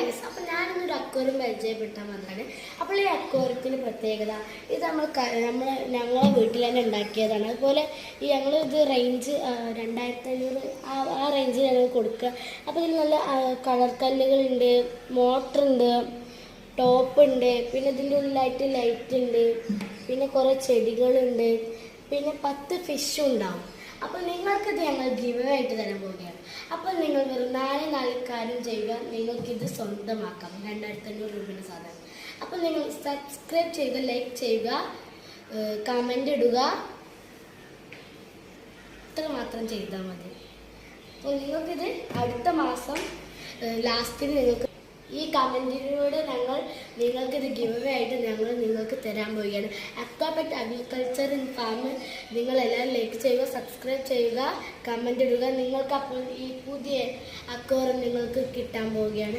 Guys, അപ്പോൾ ഞാനിന്നൊരു aquarium പരിചയപ്പെട്ടാൽ വന്നത്. അപ്പോൾ ഈ അക്വേറിയത്തിന് പ്രത്യേകത ഇത് ഞങ്ങളെ വീട്ടിൽ തന്നെ ഉണ്ടാക്കിയതാണ്. അതുപോലെ ഞങ്ങൾ ഇത് റേഞ്ച് 2500 ആ റേഞ്ചിൽ ഞങ്ങൾ കൊടുക്കുക. അപ്പോൾ ഇതിൽ നല്ല കളർ കല്ലുകളുണ്ട്, മോട്ടറുണ്ട്, ടോപ്പുണ്ട്, പിന്നെ ഇതിൻ്റെ ഉള്ളിലായിട്ട് ലൈറ്റ് ഉണ്ട്, പിന്നെ കുറേ ചെടികളുണ്ട്, പിന്നെ 10 ഫിഷും ഉണ്ടാവും. അപ്പോൾ നിങ്ങൾക്കിത് ഞങ്ങൾ ഗിവ് ആയിട്ട് തരാൻ പോവുകയാണ്. അപ്പോൾ നിങ്ങൾ വെറും 4 കാര്യം ചെയ്യുക, നിങ്ങൾക്കിത് സ്വന്തമാക്കാം 2500 രൂപയുടെ സാധനം. അപ്പോൾ നിങ്ങൾ സബ്സ്ക്രൈബ് ചെയ്യുക, ലൈക്ക് ചെയ്യുക, കമൻ്റ് ഇടുക, ഇത്ര മാത്രം ചെയ്താൽ മതി. അപ്പോൾ നിങ്ങൾക്കിത് അടുത്ത മാസം ലാസ്റ്റിന് നിങ്ങൾക്ക് ഈ കമൻറ്റിലൂടെ നിങ്ങൾക്കിത് ഗിവ് അവേ ആയിട്ട് നിങ്ങൾക്ക് തരാൻ പോവുകയാണ്. അക്വാപെറ്റ് അഗ്രികൾച്ചർ ആൻഡ് ഫാം നിങ്ങളെല്ലാവരും ലൈക്ക് ചെയ്യുക, സബ്സ്ക്രൈബ് ചെയ്യുക, കമൻ്റ് ഇടുക. നിങ്ങൾക്ക് അപ്പോൾ ഈ പുതിയ അക്വേറിയം നിങ്ങൾക്ക് കിട്ടാൻ പോവുകയാണ്.